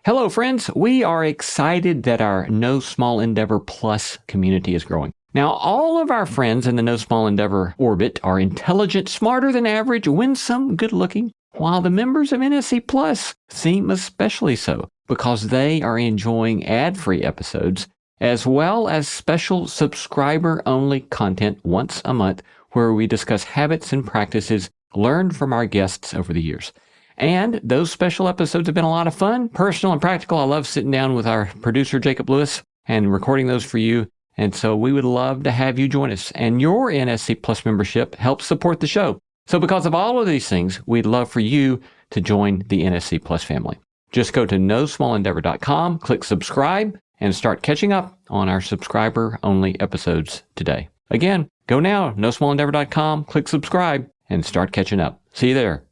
Hello, friends. We are excited that our No Small Endeavor Plus community is growing. Now, all of our friends in the No Small Endeavor orbit are intelligent, smarter than average, winsome, good-looking, while the members of NSC Plus seem especially so because they are enjoying ad-free episodes as well as special subscriber-only content once a month where we discuss habits and practices learned from our guests over the years. And those special episodes have been a lot of fun, personal and practical. I love sitting down with our producer, Jacob Lewis, and recording those for you. And so we would love to have you join us. And your NSC Plus membership helps support the show. So because of all of these things, we'd love for you to join the NSC Plus family. Just go to nosmallendeavor.com, click subscribe, and start catching up on our subscriber-only episodes today. Again, go now, nosmallendeavor.com, click subscribe, and start catching up. See you there.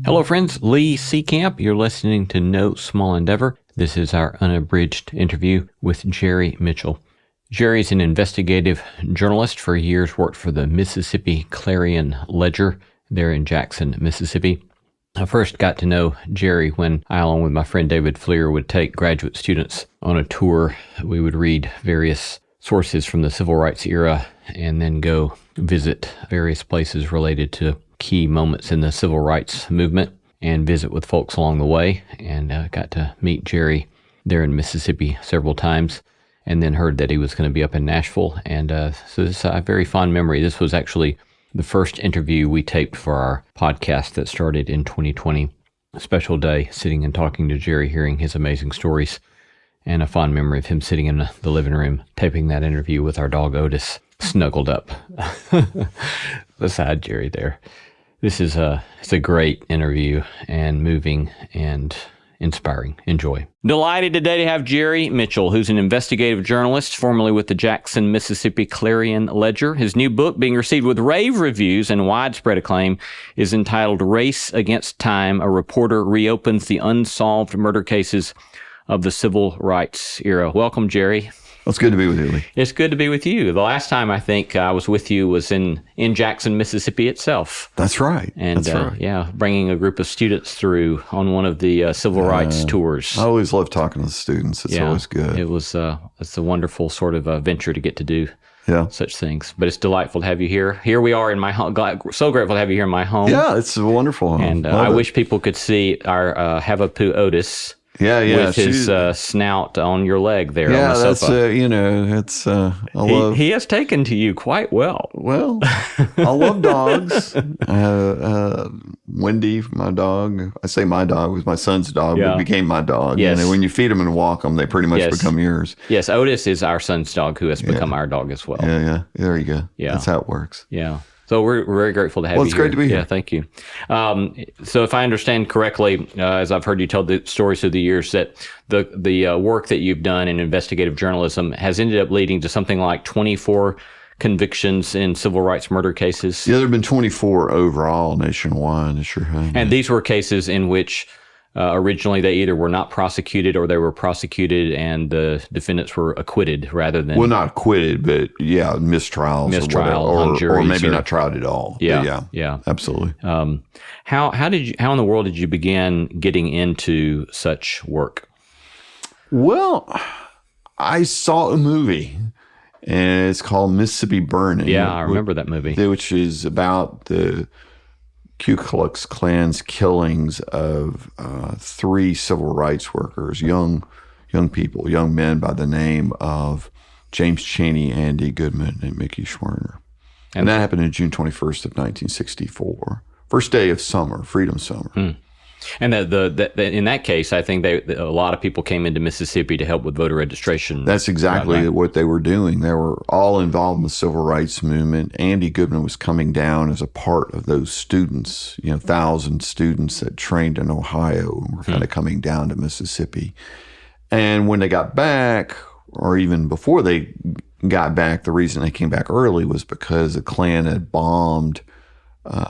Hello, friends. Lee Seacamp. You're listening to No Small Endeavor. This is our unabridged interview with Jerry Mitchell. Jerry's an investigative journalist. For years worked for the Mississippi Clarion-Ledger there in Jackson, Mississippi. I first got to know Jerry when I, along with my friend David Fleer, would take graduate students on a tour. We would read various sources from the civil rights era and then go visit various places related to key moments in the civil rights movement and visit with folks along the way, and got to meet Jerry there in Mississippi several times, and then heard that he was going to be up in Nashville. And so this is a very fond memory. This was actually the first interview we taped for our podcast that started in 2020. A special day sitting and talking to Jerry, hearing his amazing stories, and a fond memory of him sitting in the living room taping that interview with our dog Otis snuggled up beside Jerry there. This is it's a great interview and moving and inspiring. Enjoy. Delighted today to have Jerry Mitchell, who's an investigative journalist, formerly with the Jackson, Mississippi Clarion-Ledger. His new book, being received with rave reviews and widespread acclaim, is entitled Race Against Time. A reporter reopens the unsolved murder cases of the civil rights era. Welcome, Jerry. Well, it's good to be with you, Lee. It's good to be with you. The last time I think I was with you was in Jackson, Mississippi itself. That's right. And That's right. Yeah, bringing a group of students through on one of the civil rights tours. I always love talking to the students. It's always good. It was it's a wonderful sort of venture to get to do such things. But it's delightful to have you here. Here we are in my home. So grateful to have you here in my home. Yeah, it's a wonderful home. And I wish people could see our Havapoo Otis. Yeah. With his snout on your leg there yeah, on the sofa. That's, I love. He has taken to you quite well. Well, I love dogs. Wendy, my dog. I say my dog was my son's dog, but it became my dog. Yes. When you feed them and walk them, they pretty much become yours. Yes, Otis is our son's dog who has become our dog as well. Yeah. There you go. Yeah. That's how it works. Yeah. So we're very grateful to have you here. Well, it's great to be here. Yeah, thank you. So if I understand correctly, as I've heard you tell the stories through the years, that the work that you've done in investigative journalism has ended up leading to something like 24 convictions in civil rights murder cases. Yeah, there have been 24 overall nationwide. It sure have. And these were cases in which originally they either were not prosecuted or they were prosecuted and the defendants were acquitted rather than... Well, not acquitted, but mistrials. On juries. Or maybe not tried at all. Yeah. Absolutely. How in the world did you begin getting into such work? Well, I saw a movie, and it's called Mississippi Burning. Yeah, I remember that movie. Which is about the Ku Klux Klan's killings of 3 civil rights workers, young people, young men by the name of James Chaney, Andy Goodman, and Mickey Schwerner. And that happened on June 21st of 1964. First day of summer, Freedom Summer. And in that case, I think a lot of people came into Mississippi to help with voter registration. That's exactly what they were doing. They were all involved in the civil rights movement. Andy Goodman was coming down as a part of those students, 1,000 students that trained in Ohio and were kind of coming down to Mississippi. And when they got back, or even before they got back, the reason they came back early was because the Klan had bombed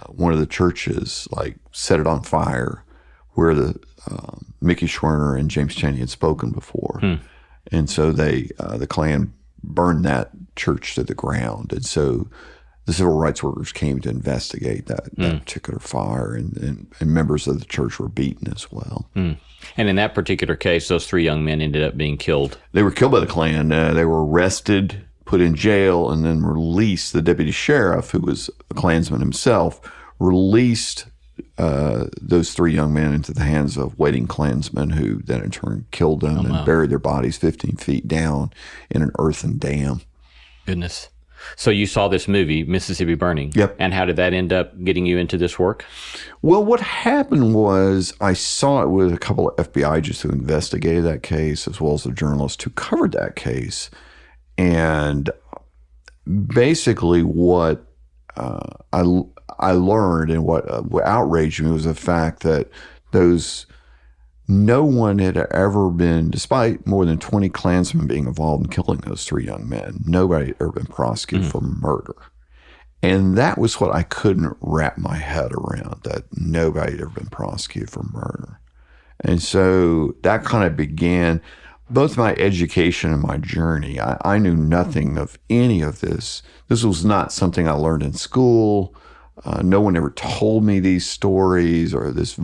one of the churches, like set it on fire, where the Mickey Schwerner and James Chaney had spoken before. And so the Klan burned that church to the ground. And so the civil rights workers came to investigate that particular fire, and members of the church were beaten as well. And in that particular case, those 3 young men ended up being killed. They were killed by the Klan. They were arrested, put in jail, and then released. The deputy sheriff, who was a Klansman himself, released those 3 young men into the hands of waiting Klansmen, who then in turn killed them and buried their bodies 15 feet down in an earthen dam. Goodness. So you saw this movie, Mississippi Burning. Yep. And how did that end up getting you into this work? Well, what happened was I saw it with a couple of FBI agents who investigated that case, as well as the journalist who covered that case. And basically what I learned and what outraged me was the fact that no one had ever been, despite more than 20 Klansmen being involved in killing those 3 young men, nobody had ever been prosecuted for murder. And that was what I couldn't wrap my head around, that nobody had ever been prosecuted for murder. And so that kind of began both my education and my journey. I knew nothing of any of this. This was not something I learned in school. No one ever told me these stories or this.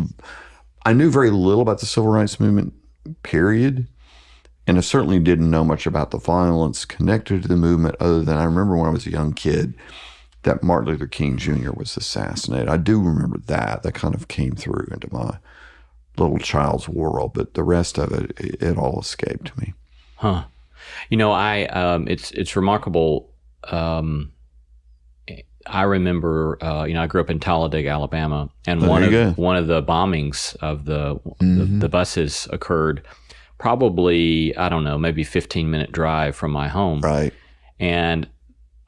I knew very little about the civil rights movement, period. And I certainly didn't know much about the violence connected to the movement, other than I remember when I was a young kid that Martin Luther King Jr. was assassinated. I do remember that. That kind of came through into my little child's world, but the rest of it all escaped me. Huh. You know, it's remarkable. I remember, I grew up in Talladega, Alabama, and one of the bombings of the buses occurred probably, I don't know, maybe 15-minute drive from my home. Right. And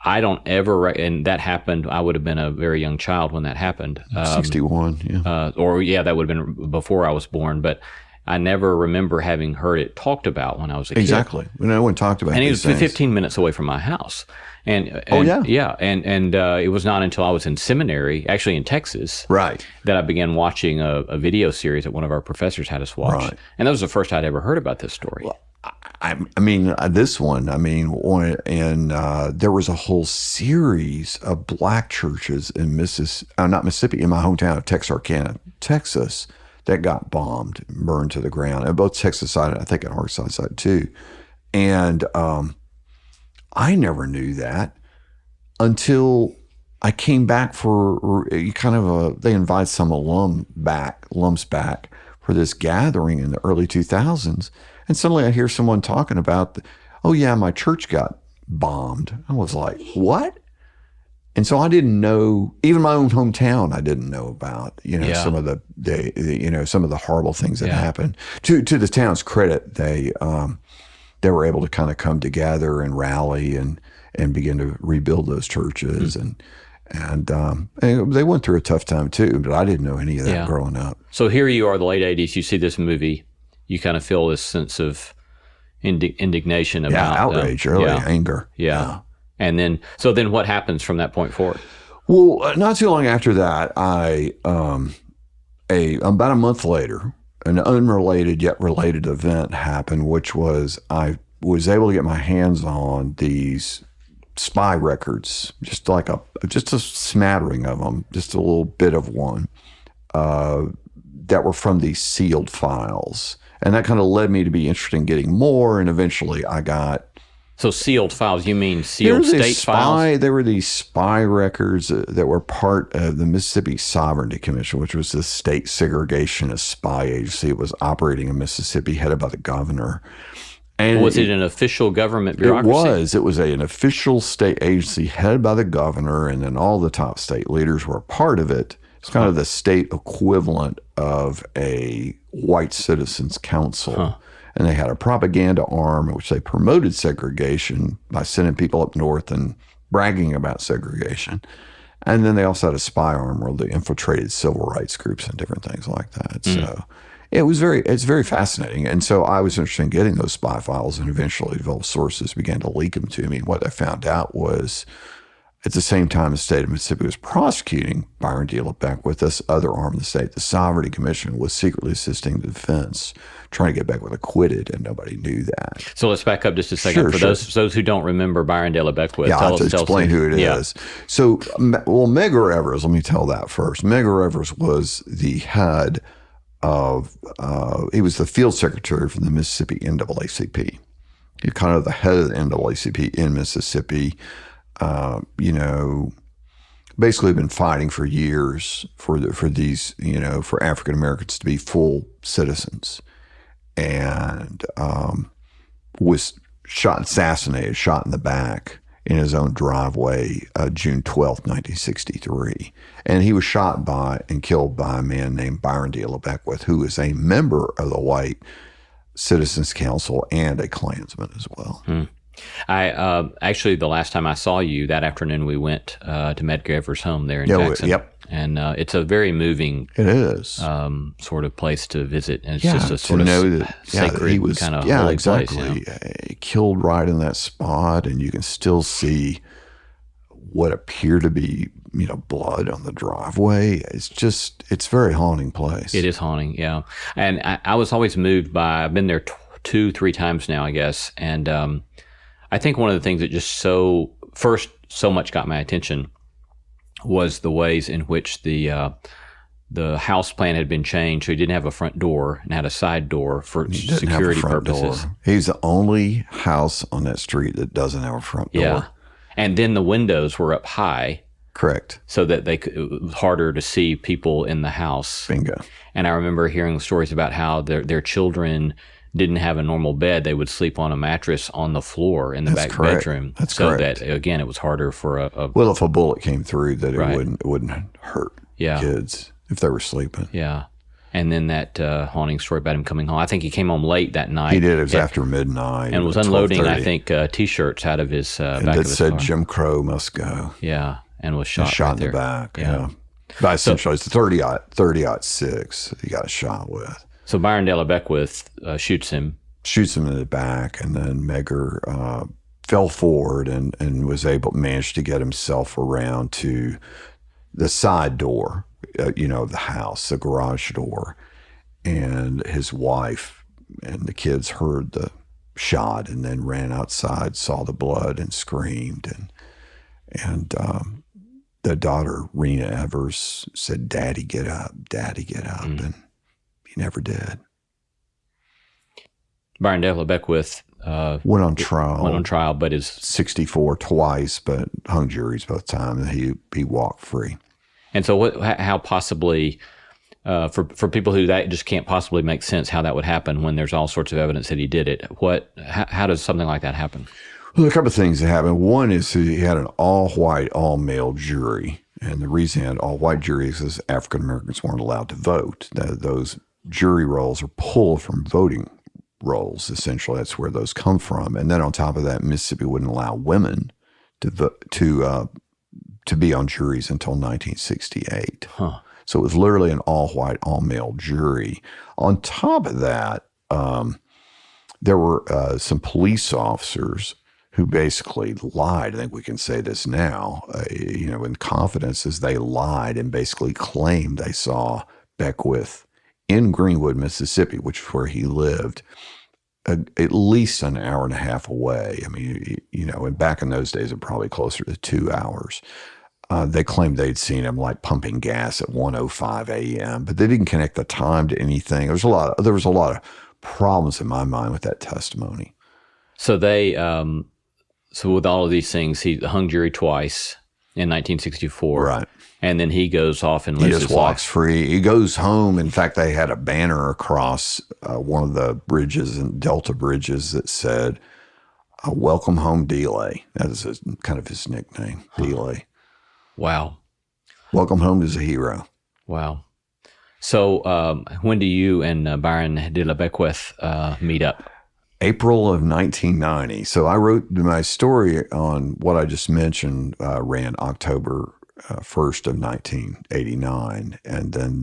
I don't ever, and that happened, I would have been a very young child when that happened. 61, yeah. That would have been before I was born, but I never remember having heard it talked about when I was a kid. Exactly. No one talked about it. And it was 15 minutes away from my house. And it was not until I was in seminary, actually in Texas, right, that I began watching a video series that one of our professors had us watch. Right. And that was the first I'd ever heard about this story. Well, this one, there was a whole series of black churches in in my hometown of Texarkana, Texas, that got bombed, burned to the ground. And both Texas side, I think, and Arkansas side too. And I never knew that until I came back for they invite some alums back for this gathering in the early 2000s. And suddenly I hear someone talking about, my church got bombed. I was like, what? And so I didn't know, even my own hometown, I didn't know about, some of the horrible things that happened. To the town's credit, they were able to kind of come together and rally and begin to rebuild those churches. And they went through a tough time too, but I didn't know any of that growing up. So here you are, the late 80s, you see this movie, you kind of feel this sense of indignation about outrage, anger. Yeah. And then what happens from that point forward? Well, not too long after that, about a month later, an unrelated yet related event happened, which was I was able to get my hands on these spy records, just a smattering of them, just a little bit of one, that were from these sealed files. And that kind of led me to be interested in getting more, and eventually I got... So sealed files, you mean sealed state files? There were these spy records that were part of the Mississippi Sovereignty Commission, which was the state segregationist spy agency. It was operating in Mississippi, headed by the governor. And was it an official government bureaucracy? It was an official state agency headed by the governor, and then all the top state leaders were a part of it. It's kind of the state equivalent of a white citizens council. Huh. And they had a propaganda arm in which they promoted segregation by sending people up north and bragging about segregation. And then they also had a spy arm where they infiltrated civil rights groups and different things like that. So it's very fascinating. And so I was interested in getting those spy files, and eventually developed sources began to leak them to me. And what I found out was At the same time, the state of Mississippi was prosecuting Byron D. Beckwith. This other arm of the state, the Sovereignty Commission, was secretly assisting the defense, trying to get Beckwith acquitted, and nobody knew that. So let's back up just a second. For those who don't remember Byron Dale Beckwith, yeah, I'll explain who it is. So, Medgar Evers, let me tell that first. Medgar Evers was the head of, he was the field secretary for the Mississippi NAACP. He's kind of the head of the NAACP in Mississippi. Basically been fighting for years for these, for African Americans to be full citizens, and was assassinated, shot in the back in his own driveway, June 12th, 1963. And he was shot and killed by a man named Byron D. Beckwith, who is a member of the White Citizens Council and a Klansman as well. I actually, the last time I saw you that afternoon, we went to Medgar Evers' home there in Jackson. And it's a very moving, it is sort of place to visit, and it's just a sort of sacred he was, kind of holy exactly. place. He killed right in that spot, and you can still see what appear to be blood on the driveway. It's a very haunting place. It is haunting, yeah. And I was always moved by. I've been there 2-3 times now, I guess, and I think one of the things that just so much got my attention was the ways in which the house plan had been changed. So he didn't have a front door and had a side door for security purposes. He's the only house on that street that doesn't have a front door. Yeah, and then the windows were up high. Correct. So that it was harder to see people in the house. Bingo. And I remember hearing stories about how their children didn't have a normal bed. They would sleep on a mattress on the floor in the back bedroom. That's so correct. That, again, it was harder for well, if a bullet came through, that it wouldn't hurt yeah. kids if they were sleeping. Yeah. And then that haunting story about him coming home. I think he came home late that night. He did. It was after midnight. And was unloading, I think, T-shirts out of his back of his car. And it said, "Jim Crow must go." Yeah. And was shot in there. the back. Yeah. But essentially, it's the 30-06 he got shot with. So Byron Dale Beckwith shoots him in the back, and then Medgar fell forward and managed to get himself around to the side door, of the house, the garage door, and his wife and the kids heard the shot and then ran outside, saw the blood, and screamed, and the daughter, Rena Evers, said, "Daddy, get up, Daddy, get up," and he never did. Byron Dale Beckwith went on trial, but is 64 twice, but hung juries both times, and he walked free. And so, how possibly for people who that just can't possibly make sense how that would happen when there's all sorts of evidence that he did it? How does something like that happen? Well, a couple of things that happened. One is he had an all-white, all-male jury. And the reason he had an all-white jury is because African Americans weren't allowed to vote. Those jury rolls are pulled from voting rolls. Essentially, that's where those come from. And then on top of that, Mississippi wouldn't allow women to be on juries until 1968. Huh. So it was literally an all-white, all-male jury. On top of that, there were some police officers who basically lied. I think we can say this now, in confidence, as they lied and basically claimed they saw Beckwith in Greenwood, Mississippi, which is where he lived, at least an hour and a half away. I mean, and back in those days, it was probably closer to 2 hours. They claimed they'd seen him like pumping gas at 1:05 a.m., but they didn't connect the time to anything. There was a lot of problems in my mind with that testimony. So so with all of these things, he hung jury twice in 1964. Right. And then he goes off and lives his life. He just walks free. He goes home. In fact, they had a banner across one of the bridges and Delta bridges that said, "Welcome home, Delay." That is kind of his nickname, Delay. Wow. Welcome home is a hero. Wow. So when do you and Byron de la Beckwith meet up? April of 1990. So I wrote my story on what I just mentioned, ran October 1st of 1989. And then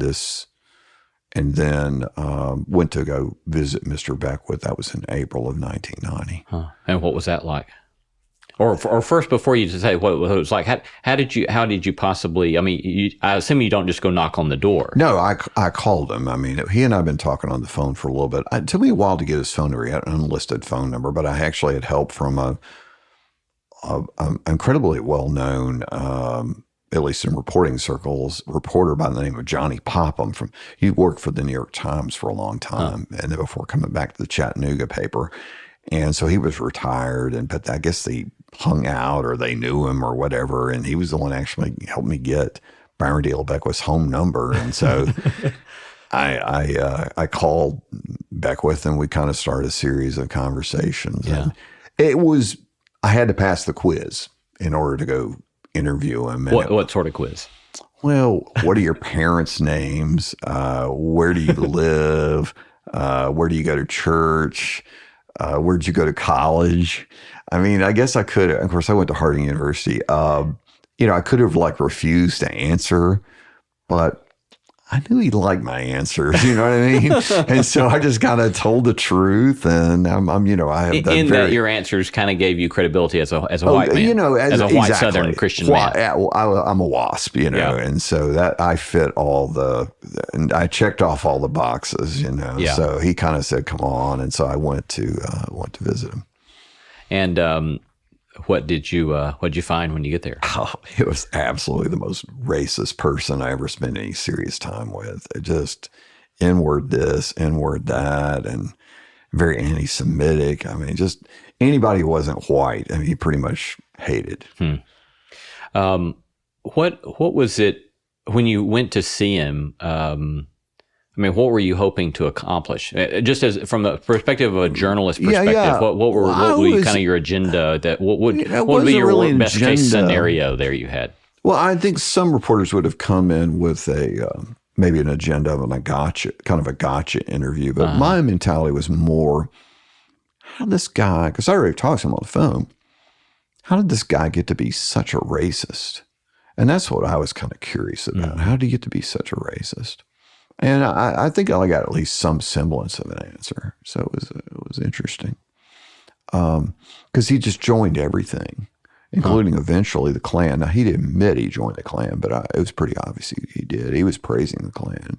went to go visit Mr. Beckwith. That was in April of 1990. Huh. And what was that like? Or first, before you say what it was like, how did you possibly? I mean, I assume you don't just go knock on the door. No, I called him. I mean, he and I have been talking on the phone for a little bit. It took me a while to get his phone number. He had an unlisted phone number, but I actually had help from a incredibly well-known, at least in reporting circles, reporter by the name of Johnny Popham. He worked for the New York Times for a long time, and then before coming back to the Chattanooga paper. And so he was retired, but I guess they hung out or they knew him or whatever. And he was the one actually helped me get Byron D. Beckwith's home number. And so I called Beckwith and we kind of started a series of conversations. Yeah. And I had to pass the quiz in order to go interview him. And What sort of quiz? Well, what are your parents' names? Where do you live? Where do you go to church? Where'd you go to college? I mean, I guess I could, of course, I went to Harding University. I could have refused to answer, but I knew he'd like my answers, you know what I mean? And so I just kind of told the truth, and I have that your answers kind of gave you credibility as a white man, as a white Southern Christian man. I'm a WASP, and so that I fit and I checked off all the boxes, Yeah. So he kind of said, "Come on," and so I went to visit him. And what did you find when you get there? Oh, it was absolutely the most racist person I ever spent any serious time with. It just N-word this, N-word that, and very anti-Semitic. I mean, just anybody who wasn't white, I mean, he pretty much hated. What was it when you went to see him? I mean, what were you hoping to accomplish? Just as from the perspective of a journalist perspective, what was kind of your agenda? What would be your really best case scenario there you had? Well, I think some reporters would have come in with maybe an agenda of a gotcha interview. But my mentality was more, how this guy, because I already talked to him on the phone, how did this guy get to be such a racist? And that's what I was kind of curious about. How did he get to be such a racist? And I think I got at least some semblance of an answer. So it was interesting. Because he just joined everything, including eventually the Klan. Now, he didn't admit he joined the Klan, but it was pretty obvious he did. He was praising the Klan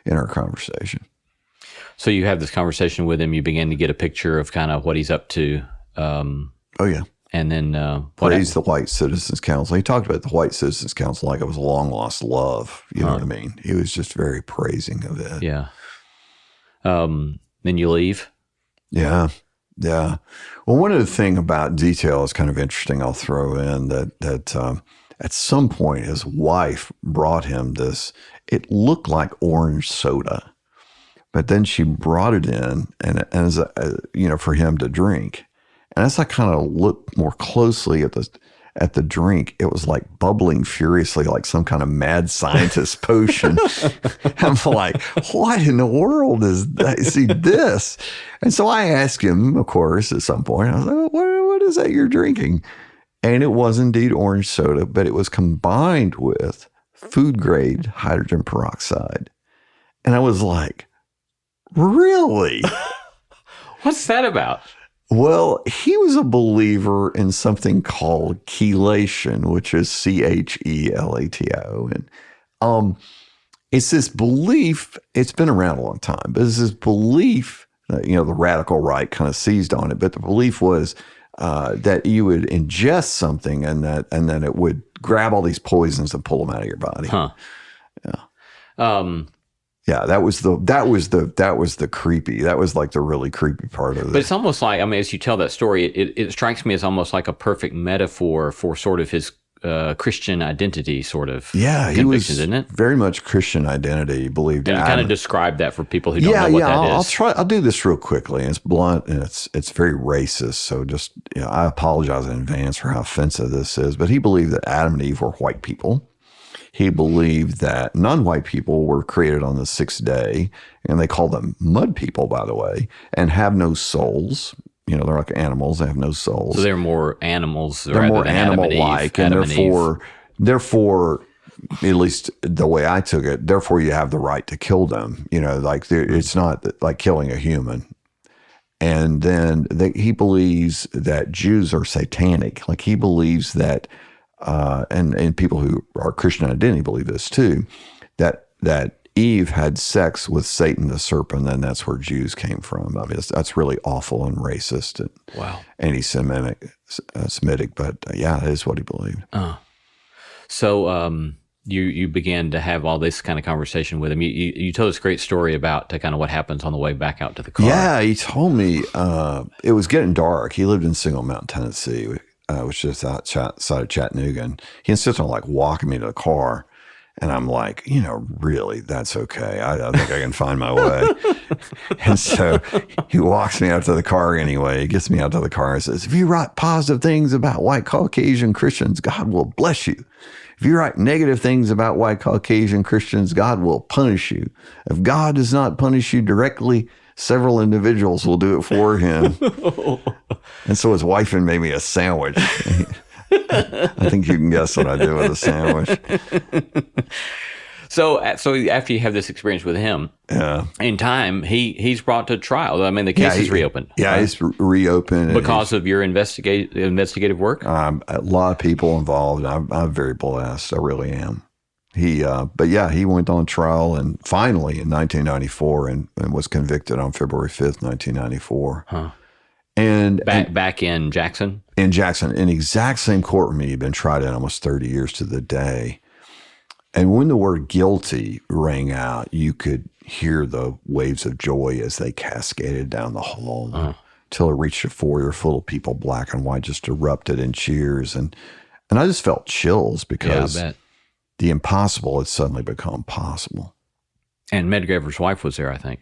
in our conversation. So you have this conversation with him. You begin to get a picture of kind of what he's up to. Oh, yeah. And then praised the White Citizens Council. He talked about the White Citizens Council like it was a long lost love. You know what I mean? He was just very praising of it. Yeah. Then you leave? Yeah. Yeah. Well, one of the things about detail is kind of interesting. I'll throw in that at some point his wife brought him this. It looked like orange soda, but then she brought it in and as for him to drink. And as I kind of looked more closely at the drink, it was like bubbling furiously, like some kind of mad scientist potion. I'm like, what in the world is that? See this? And so I asked him, of course, at some point, I was like, what is that you're drinking? And it was indeed orange soda, but it was combined with food grade hydrogen peroxide. And I was like, really? What's that about? Well, he was a believer in something called chelation, which is CHELATO. And it's this belief, it's been around a long time, but it's this belief, the radical right kind of seized on it. But the belief was that you would ingest something and then it would grab all these poisons and pull them out of your body. Huh. Yeah. Yeah, that was the creepy. That was like the really creepy part of it. But it's almost like, I mean, as you tell that story, it strikes me as almost like a perfect metaphor for sort of his Christian identity, sort of. Yeah, he was, isn't it? Very much Christian identity. He believed. And kind of describe that for people who don't know what that is. I'll do this real quickly. It's blunt and it's very racist. So just I apologize in advance for how offensive this is. But he believed that Adam and Eve were white people. He believed that non-white people were created on the sixth day, and they call them mud people, by the way, and have no souls. They're like animals; they have no souls. So they're more animals. They're more animal-like, and therefore, at least the way I took it, therefore you have the right to kill them. It's not like killing a human. And then he believes that Jews are satanic. Like he believes that, and people who are Christian identity believe this too, that Eve had sex with Satan the serpent, and that's where Jews came from. I mean, that's really awful and racist and anti-Semitic. But yeah, that is what he believed. So you began to have all this kind of conversation with him. You told us a great story about kind of what happens on the way back out to the car. Yeah, he told me it was getting dark. He lived in Single Mountain, Tennessee, which is outside of Chattanooga. And he insisted on like walking me to the car. And I'm like, really, that's okay. I think I can find my way. And so he walks me out to the car anyway. He gets me out to the car and says, if you write positive things about white Caucasian Christians, God will bless you. If you write negative things about white Caucasian Christians, God will punish you. If God does not punish you directly, several individuals will do it for him. And so his wife made me a sandwich. I think you can guess what I did with a sandwich. So after you have this experience with him, in time, he's brought to trial. I mean, the case is reopened. Yeah, right? It's reopened. Because of your investigative work? A lot of people involved. I'm very blessed. I really am. He went on trial and finally in 1994 and was convicted on February 5th, 1994. Huh. And back in Jackson? In Jackson, in the exact same courtroom he'd been tried in almost 30 years to the day. And when the word guilty rang out, you could hear the waves of joy as they cascaded down the hall until it reached a foyer full of people, black and white, just erupted in cheers. And I just felt chills because the impossible had suddenly become possible. And Medgaver's wife was there, I think.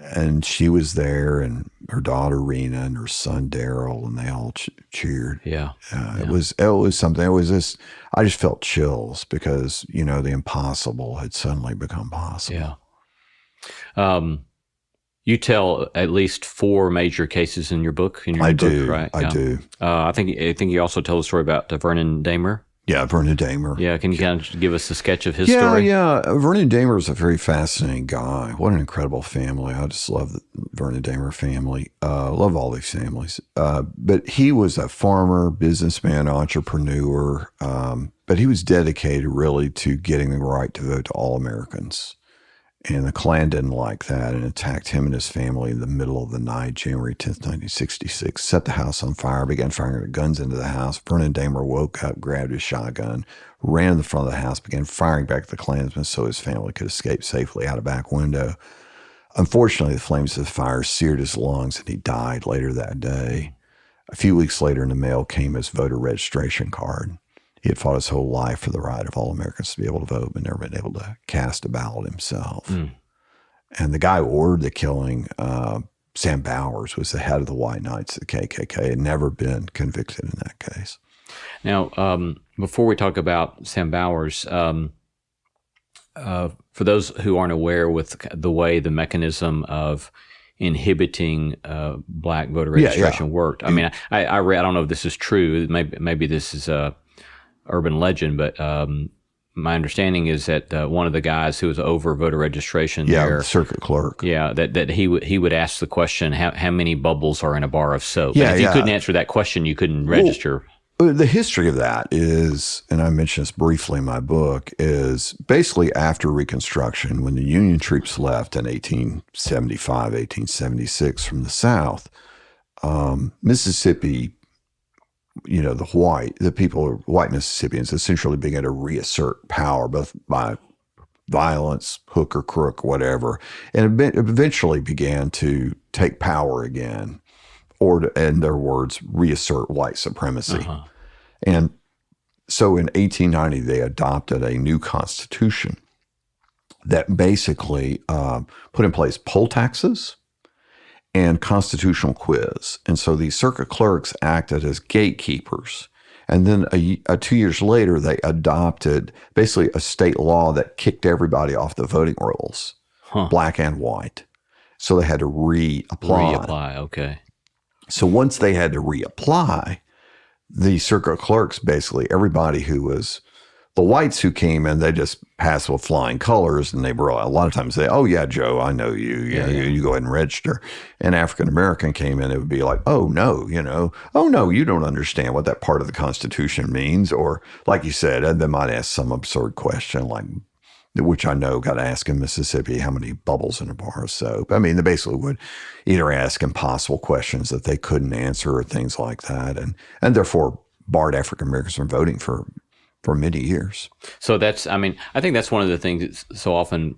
And she was there, and her daughter Rena and her son Daryl, and they all cheered. Yeah. It was something. It was this. I just felt chills because the impossible had suddenly become possible. Yeah. You tell at least 4 major cases in your book. I do, right? I do. I think you also tell a story about Vernon Damer. Yeah, Vernon Damer. Yeah, can you kind of give us a sketch of his story? Yeah. Vernon Damer is a very fascinating guy. What an incredible family. I just love the Vernon Damer family. Love all these families. But he was a farmer, businessman, entrepreneur. But he was dedicated really to getting the right to vote to all Americans. And the Klan didn't like that and attacked him and his family in the middle of the night, January 10th, 1966, set the house on fire, began firing their guns into the house. Vernon Damer woke up, grabbed his shotgun, ran to the front of the house, began firing back at the Klansmen so his family could escape safely out a back window. Unfortunately, the flames of the fire seared his lungs and he died later that day. A few weeks later in the mail came his voter registration card. He had fought his whole life for the right of all Americans to be able to vote, but never been able to cast a ballot himself. And the guy who ordered the killing, Sam Bowers, was the head of the White Knights of the KKK, had never been convicted in that case. Now, before we talk about Sam Bowers, for those who aren't aware with the way the mechanism of inhibiting black voter registration worked, I mean, I read, I don't know if this is true, maybe this is a urban legend, but my understanding is that one of the guys who was over voter registration there, circuit clerk, that he would ask the question, how many bubbles are in a bar of soap? And if you couldn't answer that question, you couldn't register. The history of that is, and I mentioned this briefly in my book, is basically after Reconstruction, when the Union troops left in 1875, 1876 from the South, Mississippi, white Mississippians essentially began to reassert power, both by violence, hook or crook, whatever, and eventually began to take power again, or to, in their words, reassert white supremacy. And so in 1890, they adopted a new constitution that basically put in place poll taxes and constitutional quiz. And so these circuit clerks acted as gatekeepers. And then 2 years later, they adopted basically a state law that kicked everybody off the voting rolls, black and white. So they had to reapply. Okay. So once they had to reapply, the circuit clerks, basically everybody who was The whites who came in, they just passed with flying colors, and they were a lot of times say, "Oh yeah, Joe, I know you. You go ahead and register." And African American came in, it would be like, "Oh no, oh no, you don't understand what that part of the Constitution means," or like you said, they might ask some absurd question like, which I know got asked in Mississippi, how many bubbles in a bar of soap. I mean, they basically would either ask impossible questions that they couldn't answer or things like that, and therefore barred African Americans from voting for many years. So I think that's one of the things that so often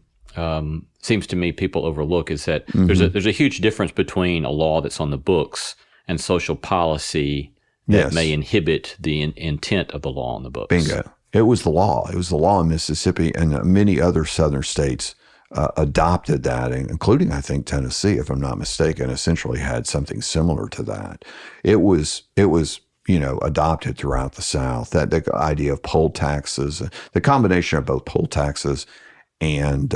seems to me people overlook is that there's a huge difference between a law that's on the books and social policy that may inhibit the intent of the law on the books. Bingo. It was the law. It was the law in Mississippi, and many other southern states adopted that, including, I think, Tennessee, if I'm not mistaken, essentially had something similar to that. It was adopted throughout the South, that the idea of poll taxes, the combination of both poll taxes and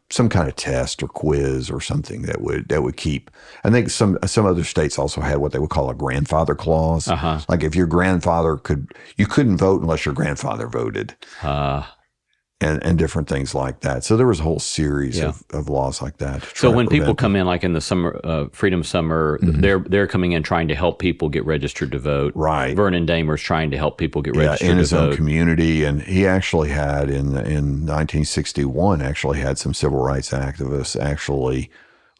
some kind of test or quiz or something that would keep. I think some other states also had what they would call a grandfather clause. Like if your grandfather you couldn't vote unless your grandfather voted. And different things like that. So there was a whole series of laws like that. So when people come in, like in the summer, Freedom Summer, they're coming in trying to help people get registered to vote. Right. Vernon Damer's trying to help people get registered to vote. In his own community. And he actually had, in 1961, actually had some civil rights activists actually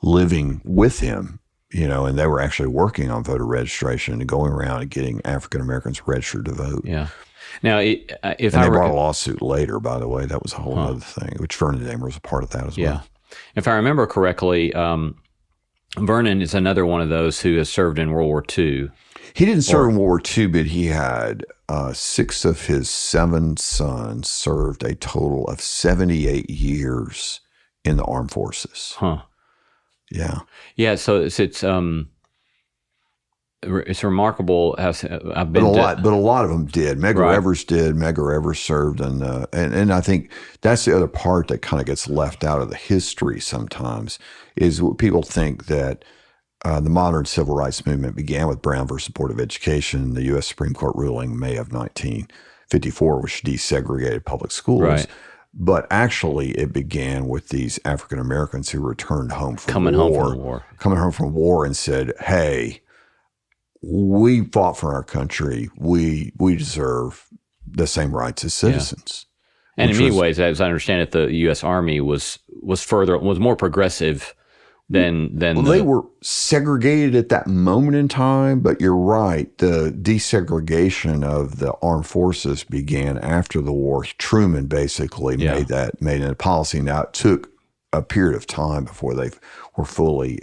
living with him, and they were actually working on voter registration and going around and getting African Americans registered to vote. Yeah. Now, they brought a lawsuit later, by the way. That was a whole other thing, which Vernon Damer was a part of that as well. If I remember correctly, Vernon is another one of those who has served in World War II. He didn't serve in World War II, but he had 6 of his 7 sons served a total of 78 years in the armed forces. Yeah. Yeah, so it's remarkable. I've been but a lot of them did. Medgar Evers did. Medgar Evers served, and I think that's the other part that kind of gets left out of the history sometimes is people think that the modern civil rights movement began with Brown versus Board of Education, the U.S. Supreme Court ruling May of 1954, which desegregated public schools. Right. But actually, it began with these African Americans who returned home from coming home from war, and said, "Hey, we fought for our country. We deserve the same rights as citizens." And in many ways, as I understand it, the U.S. Army was more progressive than they were segregated at that moment in time. But you're right, the desegregation of the armed forces began after the war. Truman basically made it a policy. Now it took a period of time before they were fully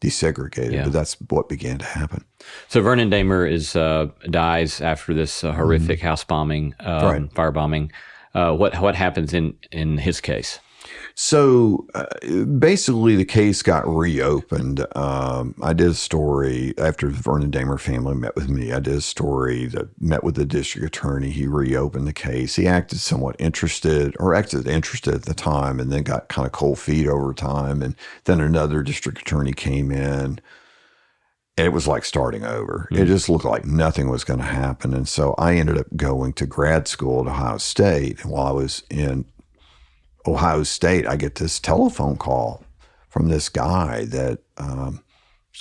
desegregated, but that's what began to happen. So Vernon Damer dies after this horrific house bombing, firebombing. What happens in his case? So basically, the case got reopened. I did a story after the Vernon Damer family met with me. I did a story that met with the district attorney. He reopened the case. He acted interested at the time, and then got kind of cold feet over time. And then another district attorney came in. It was like starting over. It just looked like nothing was going to happen. And so I ended up going to grad school at Ohio State. And while I was in Ohio State, I get this telephone call from this guy that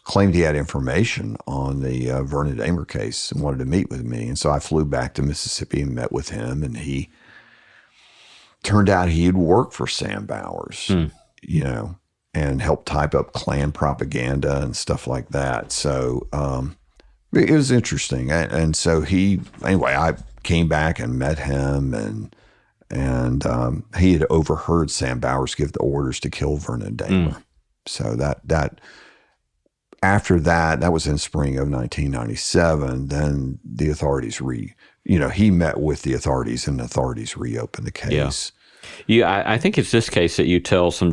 claimed he had information on the Vernon Damer case and wanted to meet with me. And so I flew back to Mississippi and met with him. And he turned out he had worked for Sam Bowers, and helped type up Klan propaganda and stuff like that. So it was interesting. And so I came back and met him, and he had overheard Sam Bowers give the orders to kill Vernon Damer. So that after that was in spring of 1997. Then the authorities he met with the authorities, and the authorities reopened the case. I think it's this case that you tell some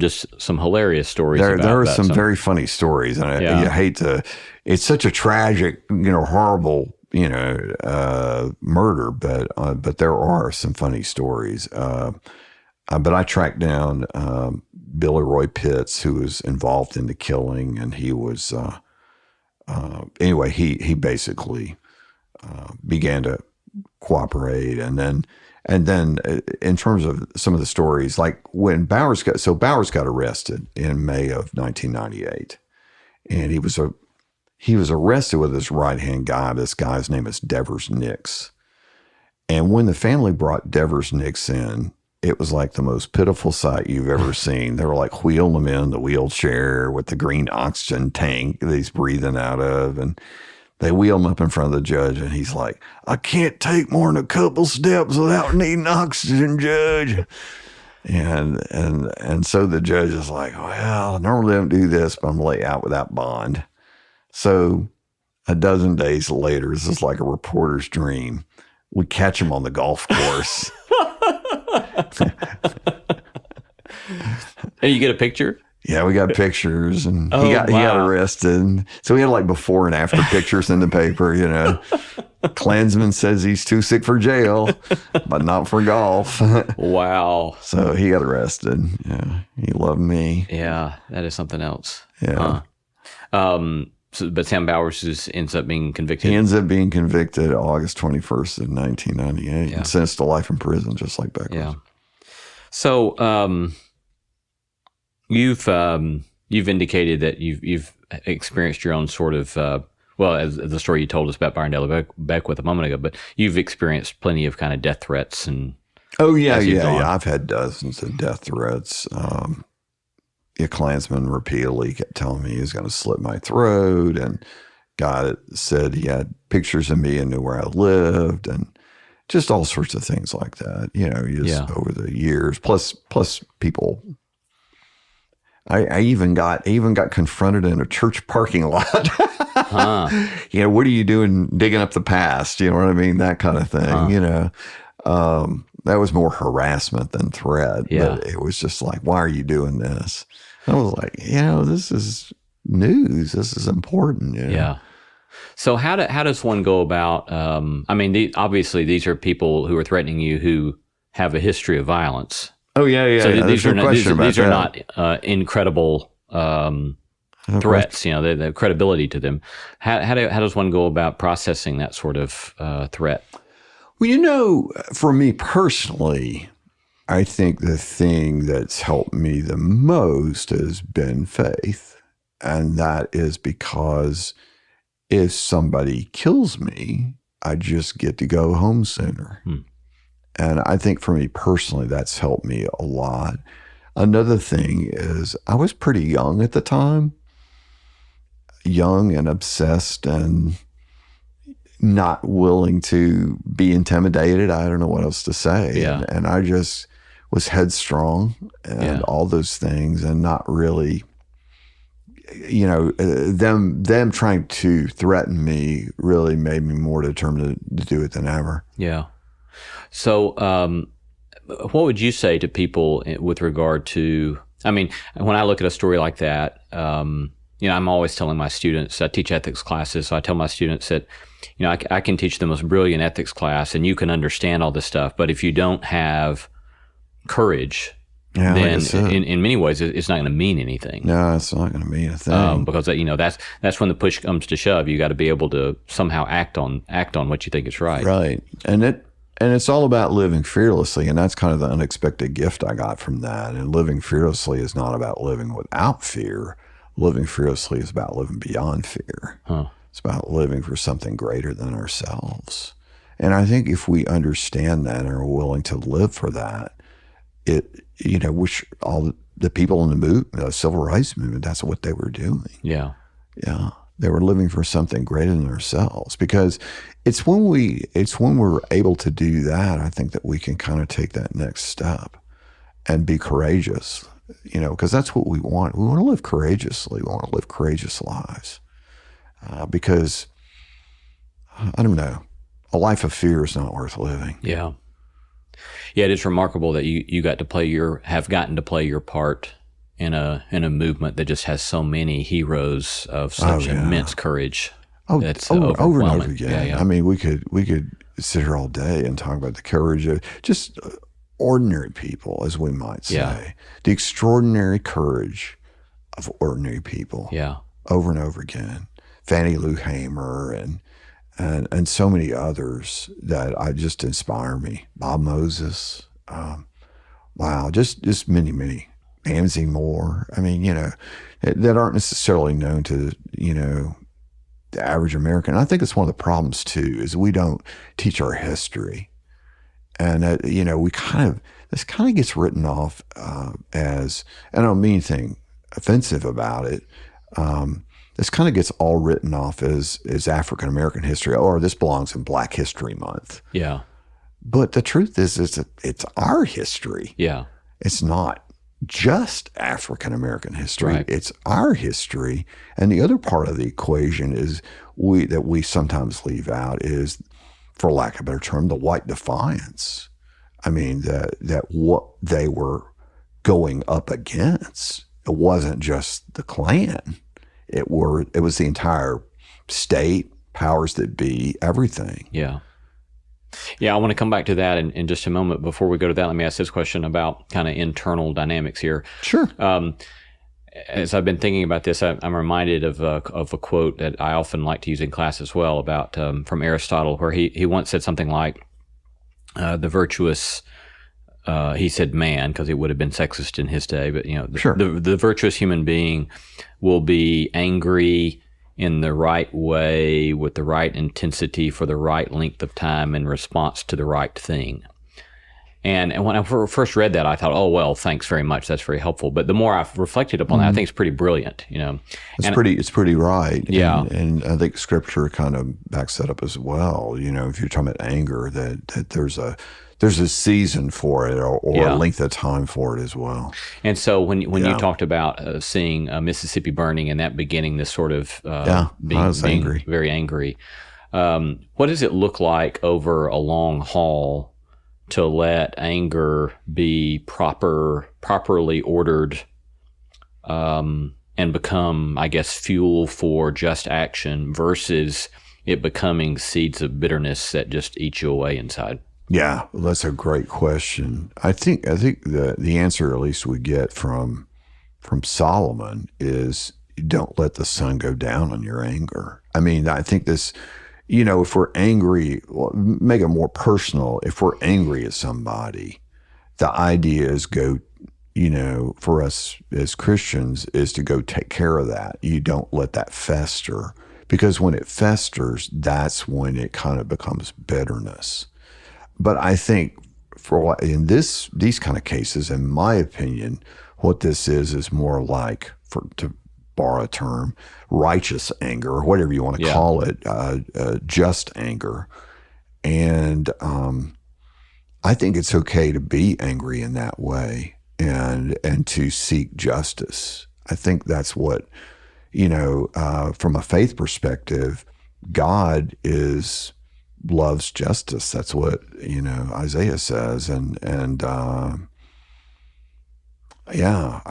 hilarious stories about. There are some very funny stories, and I hate to. It's such a tragic, horrible, murder, but there are some funny stories. But I tracked down Billy Roy Pitts, who was involved in the killing, and he was he basically began to cooperate, and then And then in terms of some of the stories, like when Bowers got arrested in May of 1998, and he was arrested with his right-hand guy. This guy's name is Devers Nix. And when the family brought Devers Nix in, it was like the most pitiful sight you've ever seen. They were like wheeling him in the wheelchair with the green oxygen tank that he's breathing out of. And they wheel him up in front of the judge, and he's like, I can't take more than a couple steps without needing oxygen, Judge. And so the judge is like, well, I normally don't do this, but I'm going to lay out without bond. So a dozen days later, this is like a reporter's dream. We catch him on the golf course. And you get a picture? Yeah, we got pictures, and he got arrested. So we had like before and after pictures in the paper, you know. Klansman says he's too sick for jail, but not for golf. Wow. So he got arrested. Yeah, he loved me. Yeah, that is something else. Yeah. But Sam Bowers ends up being convicted. He ends up being convicted August 21st of 1998 Yeah. and sentenced to life in prison, just like Beck was. Yeah. So you've indicated that you've experienced your own sort of as the story you told us about Byron Beckwith a moment ago, but you've experienced plenty of kind of death threats and. Oh yeah, as you've yeah, gone. yeah. I've had dozens of death threats. A Klansman repeatedly kept telling me he was going to slit my throat, and God said he had pictures of me and knew where I lived, and just all sorts of things like that. You know, over the years. Plus people. I even got confronted in a church parking lot. You know, what are you doing digging up the past? You know what I mean? That kind of thing. You know, that was more harassment than threat. Yeah. But it was just like, why are you doing this? I was like, you know, this is news. This is important. You know? Yeah. So how does one go about? I mean, obviously these are people who are threatening you who have a history of violence. Oh yeah, yeah. So yeah. these are not not incredible threats. You know, the credibility to them. How does one go about processing that sort of threat? Well, you know, for me personally, I think the thing that's helped me the most has been faith. And that is because if somebody kills me, I just get to go home sooner. And I think for me personally, that's helped me a lot. Another thing is I was pretty young at the time, young and obsessed and not willing to be intimidated. I don't know what else to say. Yeah. And I just was headstrong and all those things, and not really, you know, them trying to threaten me really made me more determined to do it than ever. Yeah. So what would you say to people with regard to, I mean, when I look at a story like that, you know, I'm always telling my students, I teach ethics classes, so I tell my students that, you know, I can teach the most brilliant ethics class and you can understand all this stuff, but if you don't have courage, then in many ways it's not going to mean anything. No, it's not going to mean a thing. Because you know that's when the push comes to shove. You got to be able to somehow act on what you think is right. Right, and it's all about living fearlessly, and that's kind of the unexpected gift I got from that. And living fearlessly is not about living without fear. Living fearlessly is about living beyond fear. It's about living for something greater than ourselves. And I think if we understand that and are willing to live for that, you know, which all the people in the movement, civil rights movement, that's what they were doing. Yeah. Yeah. They were living for something greater than ourselves, because it's when we're able to do that, I think that we can kind of take that next step and be courageous, you know, because that's what we want. We want to live courageously. We want to live courageous lives because, I don't know, a life of fear is not worth living. Yeah. Yeah, it is remarkable that you have gotten to play your part in a movement that just has so many heroes of such immense courage. That's over and overwhelming. over again. Yeah, yeah. I mean, we could sit here all day and talk about the courage of just ordinary people, as we might say. Yeah. The extraordinary courage of ordinary people. Yeah. Over and over again. Fannie Lou Hamer and and so many others that I just inspire me. Bob Moses, wow, just many. Ramsey Moore. I mean, that aren't necessarily known to, the average American. I think it's one of the problems too, is we don't teach our history. And, this kind of gets written off as, I don't mean anything offensive about it. This kind of gets all written off as African-American history, or this belongs in Black History Month. Yeah. But the truth is it's our history. Yeah. It's not just African-American history. Right. It's our history. And the other part of the equation is that we sometimes leave out is, for lack of a better term, the white defiance. I mean, that what they were going up against, it wasn't just the Klan. It was the entire state, powers that be, everything. Yeah. Yeah, I want to come back to that in just a moment. Before we go to that, let me ask this question about kind of internal dynamics here. Sure. As I've been thinking about this, I'm reminded of a quote that I often like to use in class as well, about from Aristotle, where he once said something like, the virtuous, he said man, because it would have been sexist in his day, but Sure. the virtuous human being will be angry in the right way, with the right intensity, for the right length of time, in response to the right thing. And when I first read that, I thought, oh, well, thanks very much. That's very helpful. But the more I've reflected upon that, I think it's pretty brilliant. It's pretty right. Yeah. And I think Scripture kind of backs that up as well. If you're talking about anger, that there's a season for it, or a length of time for it as well. And so when you talked about seeing Mississippi burning and that beginning this sort of I was angry, very angry, what does it look like over a long haul to let anger be properly ordered and become, I guess, fuel for just action, versus it becoming seeds of bitterness that just eat you away inside? Yeah, well, that's a great question. I think the answer, at least we get from Solomon, is don't let the sun go down on your anger. I mean, I think this, if we're angry, well, make it more personal. If we're angry at somebody, the idea is for us as Christians, is to go take care of that. You don't let that fester, because when it festers, that's when it kind of becomes bitterness. But I think in these kind of cases, in my opinion, what this is more like, to borrow a term, righteous anger, or whatever you want to call it, just anger. And I think it's okay to be angry in that way and to seek justice. I think that's what, from a faith perspective, God loves justice. That's what, Isaiah says. I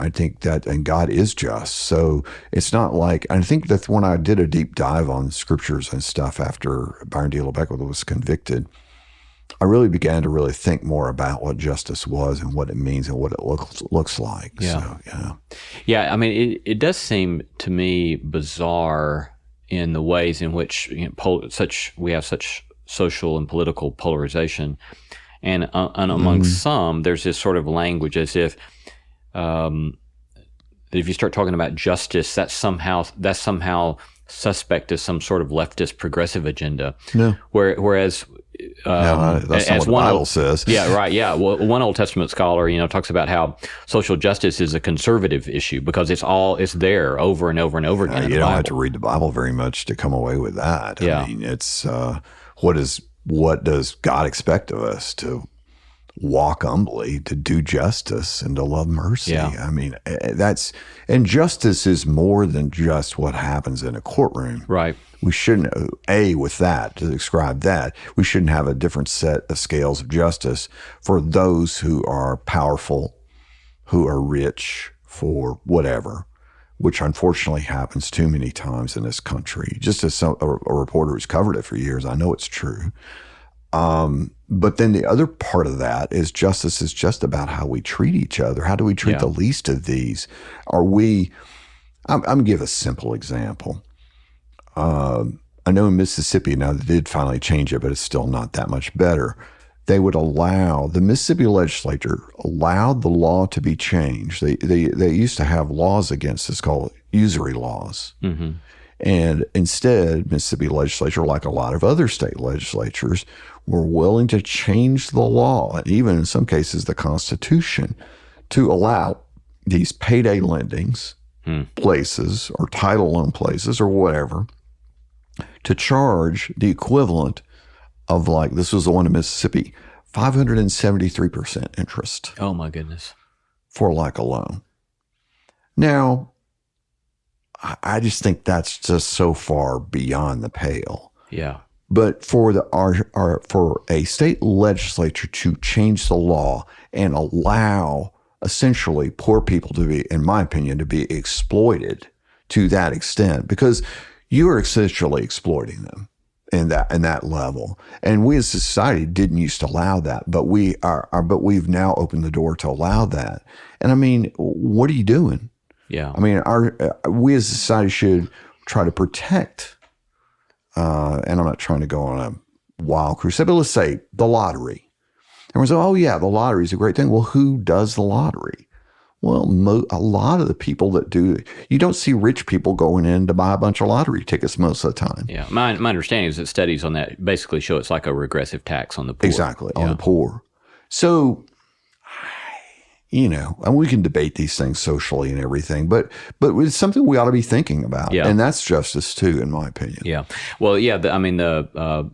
think that, and God is just. So it's not like, I think that when I did a deep dive on scriptures and stuff after Byron D. LeBecq was convicted, I really began to really think more about what justice was and what it means and what it looks like. Yeah. So, yeah. Yeah. I mean, it does seem to me bizarre in the ways in which we have such social and political polarization, and among some, there's this sort of language as if if you start talking about justice, that's somehow suspect as some sort of leftist progressive agenda. No. Whereas no, that's not what the Bible says. Yeah, right. Yeah. Well, one Old Testament scholar, talks about how social justice is a conservative issue because it's there over and over and over again. You don't have to read the Bible very much to come away with that. Yeah. I mean, it's what does God expect of us? To walk humbly, to do justice, and to love mercy. Yeah. I mean, and justice is more than just what happens in a courtroom. Right. We shouldn't, with that, to describe that, we shouldn't have a different set of scales of justice for those who are powerful, who are rich, for whatever, which unfortunately happens too many times in this country. Just as a reporter who's covered it for years, I know it's true. But then the other part of that is justice is just about how we treat each other. How do we treat the least of these? I'm going to give a simple example. I know in Mississippi now they did finally change it, but it's still not that much better. They would allow, the Mississippi legislature allowed the law to be changed. They used to have laws against this called usury laws. Mm-hmm. And instead, Mississippi legislature, like a lot of other state legislatures, were willing to change the law, and even in some cases the Constitution, to allow these payday lendings places or title loan places or whatever to charge the equivalent of, like, this was the one in Mississippi, 573% interest. Oh my goodness. For like a loan. Now, I just think that's just so far beyond the pale. Yeah. But for for a state legislature to change the law and allow essentially poor people to be, in my opinion, to be exploited to that extent, because you are essentially exploiting them in that level. And we as a society didn't used to allow that, but but we've now opened the door to allow that. And I mean, what are you doing? Yeah. I mean, we as a society should try to protect, and I'm not trying to go on a wild crusade, but let's say the lottery. Everyone says, oh yeah, the lottery is a great thing. Well, who does the lottery? Well, a lot of the people that do, you don't see rich people going in to buy a bunch of lottery tickets most of the time. Yeah. My understanding is that studies on that basically show it's like a regressive tax on the poor. Exactly, on the poor. So, and we can debate these things socially and everything, but it's something we ought to be thinking about. Yeah. And that's justice too, in my opinion. Yeah. Well, yeah, a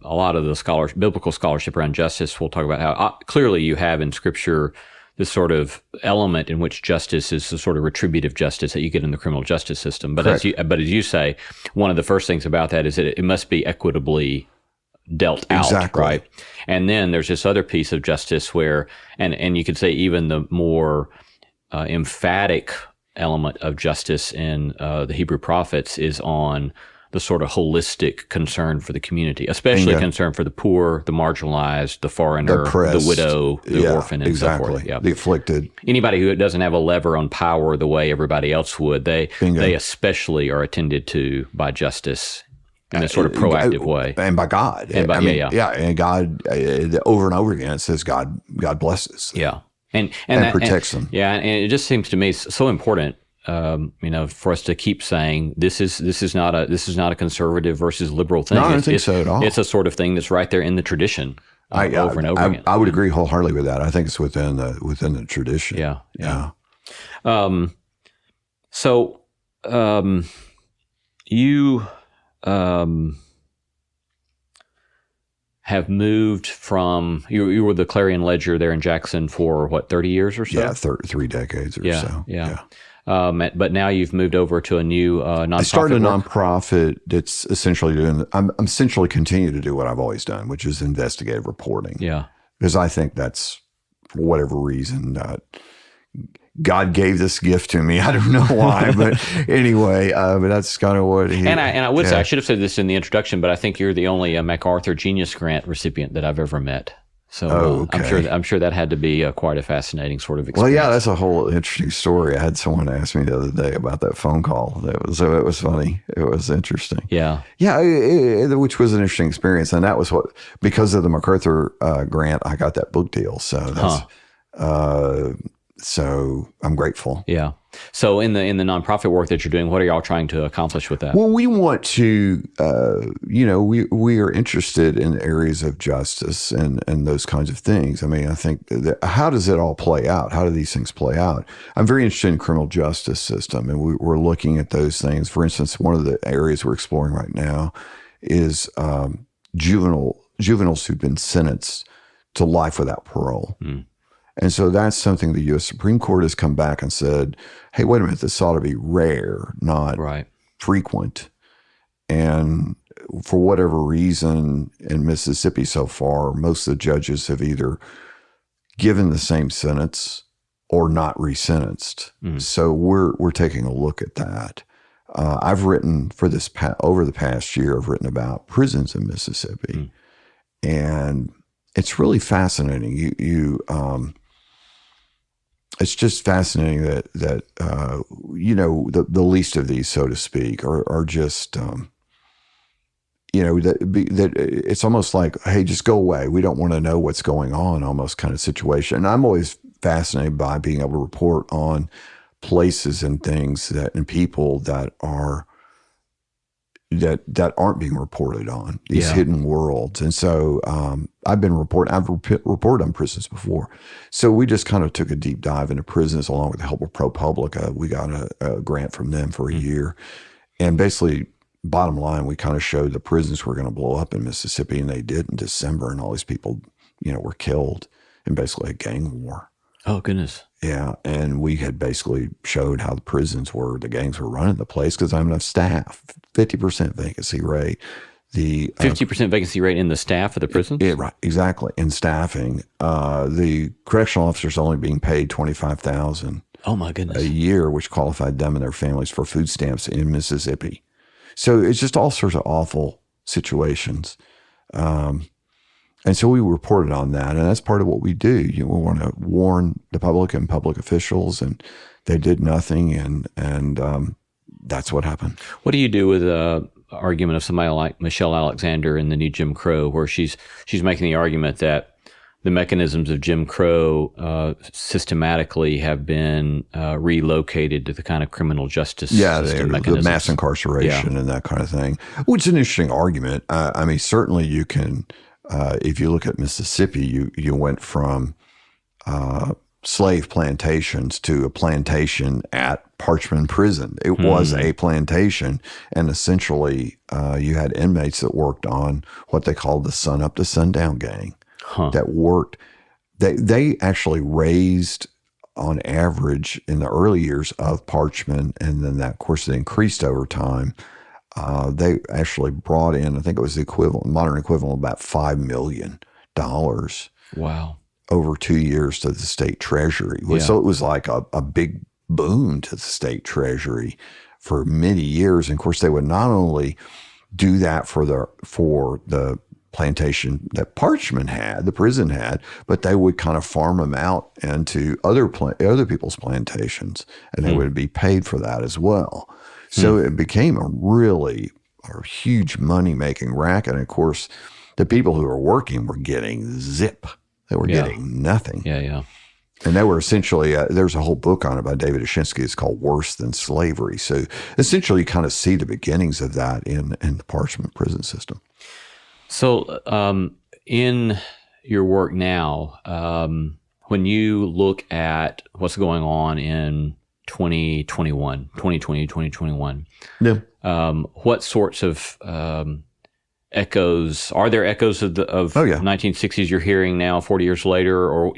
lot of the biblical scholarship around justice will talk about how clearly you have in Scripture this sort of element in which justice is the sort of retributive justice that you get in the criminal justice system. But as you say, one of the first things about that is that it must be equitably dealt out, exactly. Right? And then there's this other piece of justice where, and you could say even the more emphatic element of justice in the Hebrew prophets is on the sort of holistic concern for the community, especially concern for the poor, the marginalized, the foreigner, the widow, the orphan, and so forth. Yeah. The afflicted. Anybody who doesn't have a lever on power the way everybody else would, they especially are attended to by justice in a sort of proactive way, and by God, and and God over and over again it says God blesses, and protects them, and it just seems to me so important, for us to keep saying this is not a conservative versus liberal thing. No, I don't think so at all. It's a sort of thing that's right there in the tradition, over and over again. I would agree wholeheartedly with that. I think it's within the tradition. Yeah. So, you. Have moved from, you were the Clarion Ledger there in Jackson for what, 30 years or so? Yeah, 3 decades or so. Yeah. But now you've moved over to a new nonprofit. I started a nonprofit that's essentially I'm essentially continue to do what I've always done, which is investigative reporting. Yeah. Because I think that's, for whatever reason, God gave this gift to me. I don't know why, but anyway, but that's kind of what he... And I would say, I should have said this in the introduction, but I think you're the only MacArthur Genius Grant recipient that I've ever met. So I'm sure that had to be quite a fascinating sort of experience. Well, yeah, that's a whole interesting story. I had someone ask me the other day about that phone call. It was funny. It was interesting. Yeah. Yeah, which was an interesting experience. And that was because of the MacArthur grant, I got that book deal. So that's... So I'm grateful. Yeah. So in the nonprofit work that you're doing, what are y'all trying to accomplish with that? Well, we want to, we are interested in areas of justice and those kinds of things. I mean, I think how does it all play out? How do these things play out? I'm very interested in criminal justice system, and we're looking at those things. For instance, one of the areas we're exploring right now is juveniles who've been sentenced to life without parole. Mm. And so that's something the U.S. Supreme Court has come back and said, hey, wait a minute, this ought to be rare, not frequent. And for whatever reason in Mississippi so far, most of the judges have either given the same sentence or not resentenced. Mm. So we're taking a look at that. I've written for this over the past year, I've written about prisons in Mississippi. Mm. And it's really fascinating. It's just fascinating that the least of these, so to speak, are just that it's almost like, hey, just go away. We don't want to know what's going on, almost kind of situation. And I'm always fascinated by being able to report on places and things and people that aren't being reported on, these hidden worlds. And so I've reported on prisons before. So we just kind of took a deep dive into prisons along with the help of ProPublica. We got a grant from them for a year. And basically, bottom line, we kind of showed the prisons were going to blow up in Mississippi, and they did in December. And all these people, were killed in basically a gang war. Oh, goodness. Yeah, and we had basically showed how the gangs were running the place because I'm enough staff, 50% vacancy rate. The 50% vacancy rate in the staff of the prisons? Yeah, right, exactly. In staffing, the correctional officers only being paid $25,000. Oh my goodness! A year, which qualified them and their families for food stamps in Mississippi. So it's just all sorts of awful situations. And so we reported on that, and that's part of what we do. We want to warn the public and public officials, and they did nothing, and that's what happened. What do you do with the argument of somebody like Michelle Alexander in the new Jim Crow, where she's making the argument that the mechanisms of Jim Crow systematically have been relocated to the kind of criminal justice system mechanisms. The mass incarceration and that kind of thing, which is an interesting argument. I mean, certainly you can. If you look at Mississippi, you went from slave plantations to a plantation at Parchman Prison. It was a plantation, and essentially you had inmates that worked on what they called the sun up to sundown gang that worked. They actually raised, on average, in the early years of Parchman, and then that, of course, they increased over time. They actually brought in, I think it was the modern equivalent, about $5 million. Wow. Over 2 years to the state treasury. Yeah. So it was like a big boon to the state treasury for many years. And of course, they would not only do that for the plantation that Parchman had, the prison had, but they would kind of farm them out into other people's plantations, and they would be paid for that as well. So it became a huge money-making racket. And of course, the people who were working were getting zip. They were getting nothing. Yeah. And they were essentially, there's a whole book on it by David Ashinsky. It's called Worse Than Slavery. So essentially you kind of see the beginnings of that in the Parchman prison system. So in your work now, when you look at what's going on in 2021, what sorts of echoes are there? Echoes of 1960s you're hearing now, 40 years later, or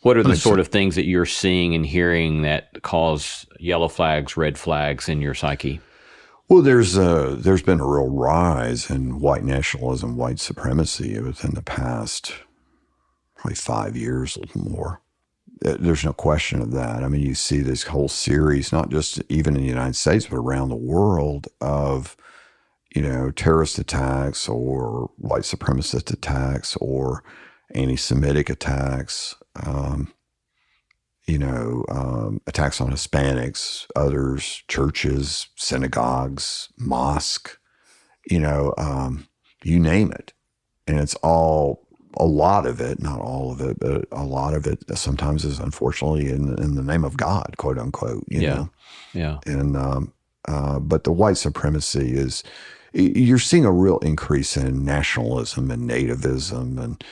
what are the sort of things that you're seeing and hearing that cause yellow flags, red flags in your psyche? Well, there's been a real rise in white nationalism, white supremacy within the past probably 5 years, a little more. There's no question of that. I mean, you see this whole series, not just even in the United States, but around the world, of, terrorist attacks or white supremacist attacks or anti-Semitic attacks, attacks on Hispanics, others, churches, synagogues, mosque, you name it. And it's all, a lot of it, not all of it, but a lot of it sometimes is unfortunately in the name of God, quote unquote, you know? Yeah. And, but the white supremacy is, you're seeing a real increase in nationalism and nativism, and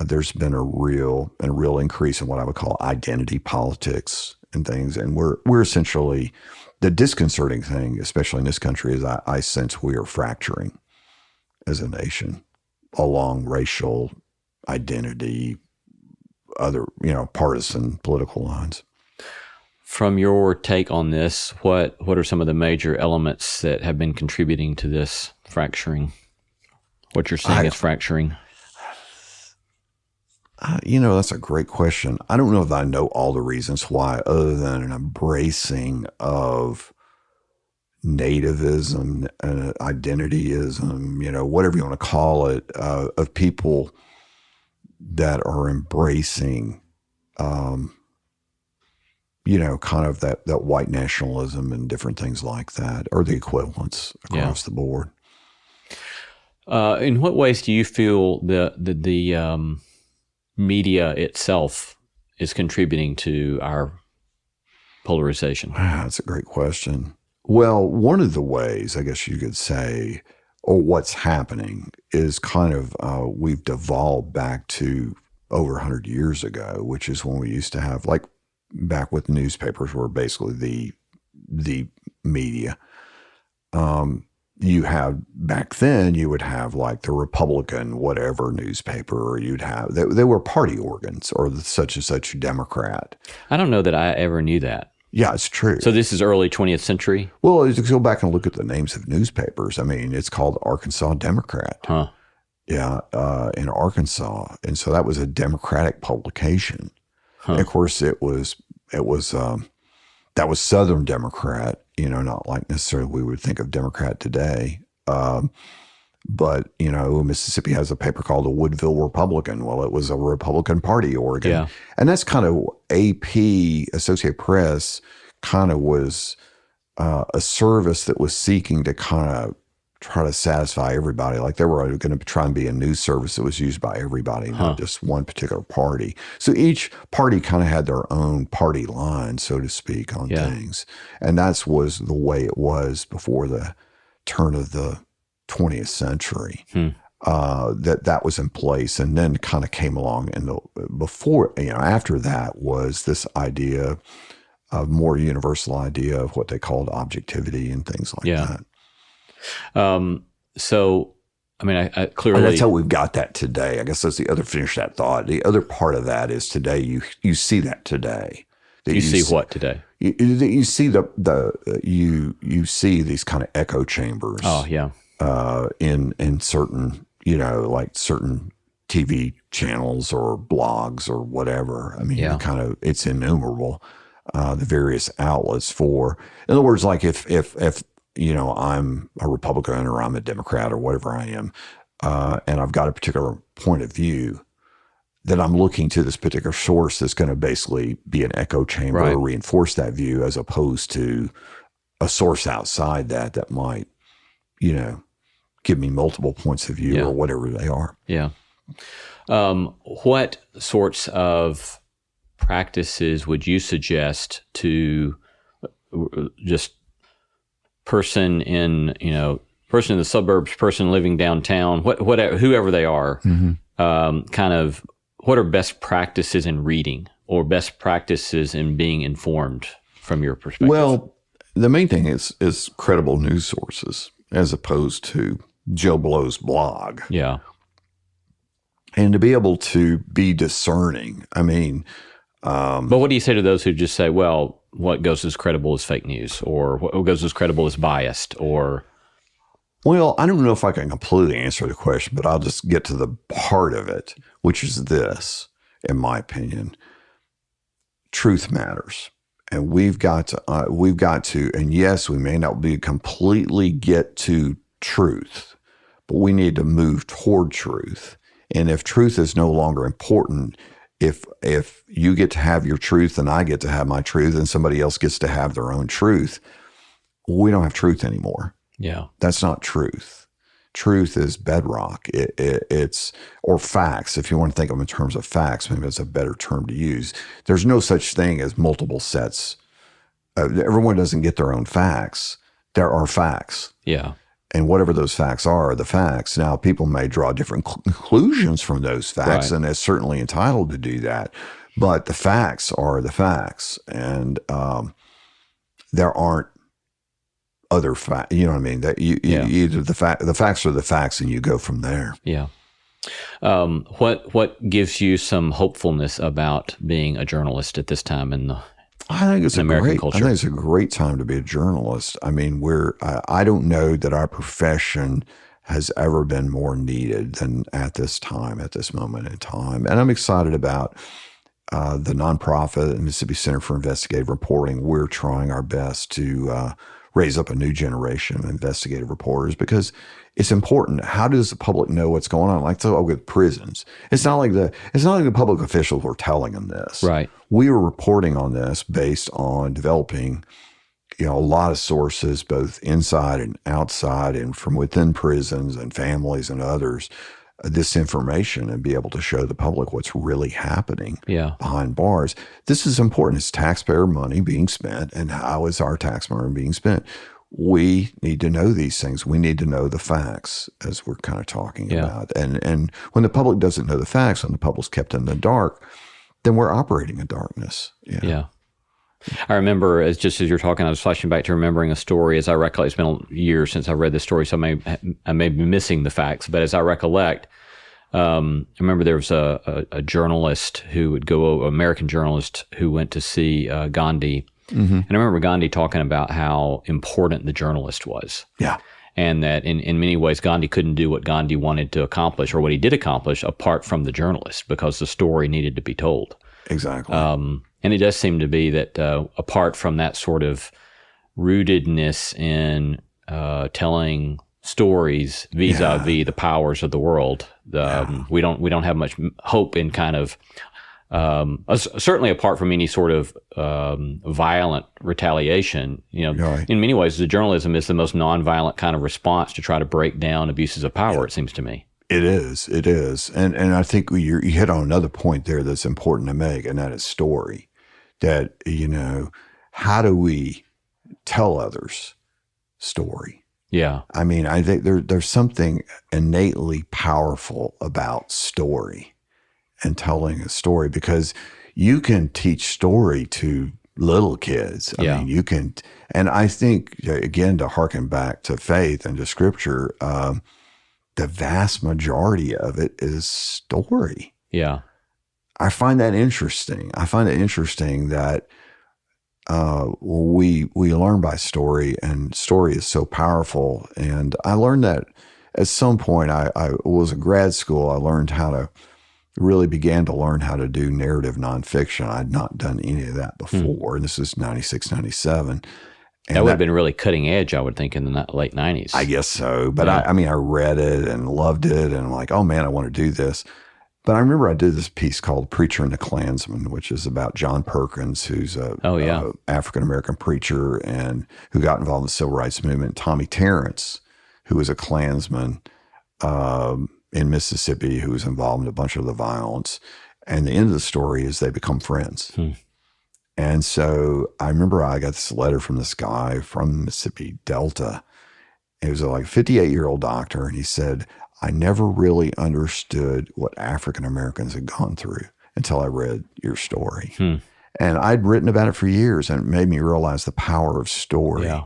there's been a real increase in what I would call identity politics and things. And we're essentially, the disconcerting thing, especially in this country, is I sense we are fracturing as a nation along racial identity, other, partisan political lines. From your take on this, what are some of the major elements that have been contributing to this fracturing? What you're seeing is fracturing? That's a great question. I don't know if I know all the reasons why, other than an embracing of nativism, identityism, whatever you want to call it, of people that are embracing, kind of that white nationalism and different things like that, or the equivalents across the board. In what ways do you feel the media itself is contributing to our polarization? Wow, that's a great question. Well, one of the ways, I guess you could say, or what's happening is kind of we've devolved back to over 100 years ago, which is when we used to have, like back with newspapers were basically the media. You had back then, you would have like the Republican whatever newspaper, or you'd have they were party organs, or the such and such Democrat. I don't know that I ever knew that. Yeah, it's true. So this is early 20th century? Well, if you go back and look at the names of newspapers, I mean, it's called Arkansas Democrat. Huh. Yeah, in Arkansas, and so that was a Democratic publication. Huh. And of course, that was Southern Democrat. Not like necessarily we would think of Democrat today. But Mississippi has a paper called the Woodville Republican. Well, it was a Republican Party organ, Yeah. and that's kind of AP, Associated Press, kind of was a service that was seeking to kind of try to satisfy everybody. Like they were going to try and be a news service that was used by everybody, not just one particular party. So each party kind of had their own party line, so to speak, on things. And that was the way it was before the turn of the 20th century. That was in place, and then kind of came along. And after that was this idea of more universal idea of what they called objectivity and things like that. So, I mean, I clearly... And that's how we've got that today. I guess that's the other, finish that thought. The other part of that is today, you see that today. You see what today? You see you see these kind of echo chambers. Oh, yeah. In certain, like certain TV channels or blogs or whatever. I mean, it's innumerable, the various outlets for, in other words, like if I'm a Republican or I'm a Democrat or whatever I am, and I've got a particular point of view, that I'm looking to this particular source that's going to basically be an echo chamber or reinforce that view, as opposed to a source outside that might, give me multiple points of view or whatever they are. Yeah. What sorts of practices would you suggest to just person in the suburbs, person living downtown, whatever, whoever they are, kind of, what are best practices in reading or best practices in being informed from your perspective? Well, the main thing is credible news sources as opposed to Joe Blow's blog. Yeah. And to be able to be discerning. I mean, but what do you say to those who just say, well, what goes as credible is fake news, or what goes as credible is biased, or... Well, I don't know if I can completely answer the question, but I'll just get to the part of it, which is this, in my opinion. Truth matters. And we've got to, and yes, we may not be completely get to truth, but we need to move toward truth. And if truth is no longer important, if you get to have your truth and I get to have my truth and somebody else gets to have their own truth, we don't have truth anymore. Yeah. That's not truth. Truth is bedrock. It's, or facts, if you want to think of them in terms of facts, maybe that's a better term to use. There's no such thing as multiple sets. Everyone doesn't get their own facts. There are facts. Yeah. And whatever those facts are the facts. Now, people may draw different conclusions from those facts, and they're certainly entitled to do that. But the facts are the facts. And there aren't other facts, you know what I mean? That either the facts are the facts, and you go from there. Yeah. What gives you some hopefulness about being a journalist at this time in the American culture? I think it's a great time to be a journalist. I mean, I don't know that our profession has ever been more needed than at this time, at this moment in time. And I'm excited about the nonprofit Mississippi Center for Investigative Reporting. We're trying our best to raise up a new generation of investigative reporters, because it's important. How does the public know what's going on? Like, so with prisons, it's not like the public officials were telling them this. Right. We were reporting on this based on developing a lot of sources, both inside and outside, and from within prisons and families and others, this information and be able to show the public what's really happening behind bars. This is important. It's taxpayer money being spent, and how is our tax money being spent? We need to know these things. We need to know the facts, as we're kind of talking about. And when the public doesn't know the facts, when the public's kept in the dark, then we're operating in darkness. Yeah. I remember, just as you're talking, I was flashing back to remembering a story. As I recollect, it's been years since I read this story, so I may be missing the facts. But as I recollect, I remember there was a journalist who would go, American journalist who went to see Gandhi. Mm-hmm. And I remember Gandhi talking about how important the journalist was. Yeah. And that in many ways, Gandhi couldn't do what Gandhi wanted to accomplish, or what he did accomplish, apart from the journalist, because the story needed to be told. Exactly. And it does seem to be that apart from that sort of rootedness in telling stories vis-a-vis the powers of the world, we don't have much hope in kind of certainly apart from any sort of violent retaliation. In many ways, the journalism is the most nonviolent kind of response to try to break down abuses of power. It seems to me. It is, and I think you hit on another point there that's important to make, and that is story. That, how do we tell others story? Yeah. I mean, I think there's something innately powerful about story and telling a story, because you can teach story to little kids. I mean, you can, and I think, again, to harken back to faith and to scripture, the vast majority of it is story. Yeah. I find that interesting. I find it interesting that we learn by story, and story is so powerful. And I learned that at some point. I was in grad school. I began to learn how to do narrative nonfiction. I'd not done any of that before. And this is 96, 97. And that would have been really cutting edge, I would think, in the late 90s. I guess so. But I read it and loved it. And I'm like, oh man, I want to do this. But I remember I did this piece called Preacher and the Klansman, which is about John Perkins, who's a African-American preacher and who got involved in the civil rights movement. Tommy Terrence, who was a Klansman in Mississippi, who was involved in a bunch of the violence. And the end of the story is they become friends. And so I remember I got this letter from this guy from Mississippi Delta. He was a 58-year-old doctor, and he said, I never really understood what African Americans had gone through until I read your story. And I'd written about it for years, and it made me realize the power of story. Yeah.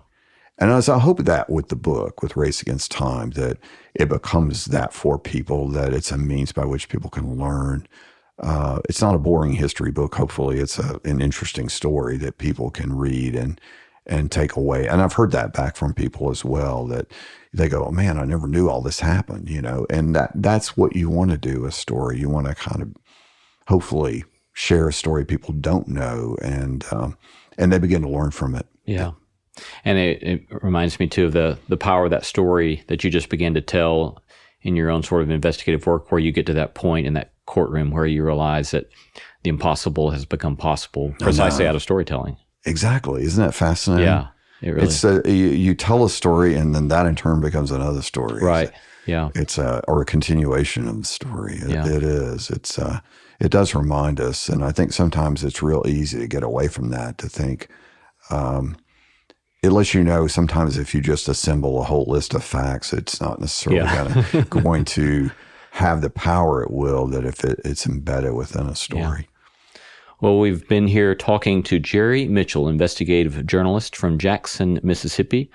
And as I hope that with the book, with Race Against Time, that it becomes that for people, that it's a means by which people can learn. It's not a boring history book. Hopefully it's an interesting story that people can read and take away. And I've heard that back from people as well, that they go, oh man, I never knew all this happened, and that's what you want to do, a story. You want to kind of hopefully share a story people don't know, and they begin to learn from it. Yeah. And it reminds me too of the power of that story that you just began to tell in your own sort of investigative work, where you get to that point in that courtroom where you realize that the impossible has become possible precisely out of storytelling. Exactly. Isn't that fascinating? Yeah. It really is. You tell a story, and then that in turn becomes another story. Right. Yeah. It's or a continuation of the story. It is. It does remind us, and I think sometimes it's real easy to get away from that, to think, it lets you know sometimes if you just assemble a whole list of facts, it's not necessarily going to have the power it will, that if it's embedded within a story. Yeah. Well, we've been here talking to Jerry Mitchell, investigative journalist from Jackson, Mississippi,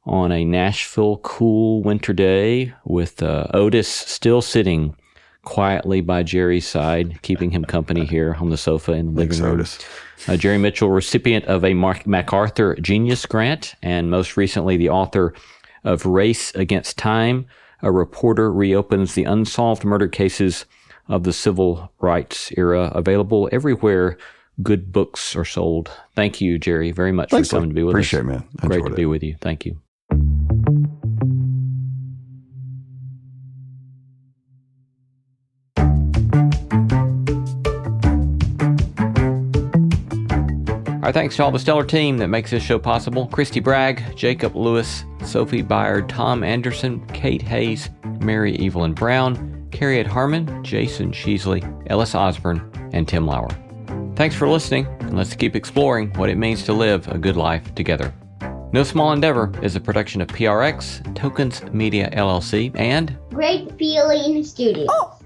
on a Nashville cool winter day, with Otis still sitting quietly by Jerry's side, keeping him company here on the sofa in the living room. Otis. Jerry Mitchell, recipient of a MacArthur Genius Grant, and most recently the author of Race Against Time. A reporter reopens the unsolved murder cases of the civil rights era, available everywhere good books are sold. Thank you, Jerry, very much for coming to be with us. Appreciate it, man. Great to be with you. Thank you. All Our thanks to all the stellar team that makes this show possible. Christy Bragg, Jacob Lewis, Sophie Byard, Tom Anderson, Kate Hayes, Mary Evelyn Brown, Carriet Harmon, Jason Sheasley, Ellis Osborne, and Tim Lauer. Thanks for listening, and let's keep exploring what it means to live a good life together. No Small Endeavor is a production of PRX, Tokens Media LLC, and Great Feeling Studios.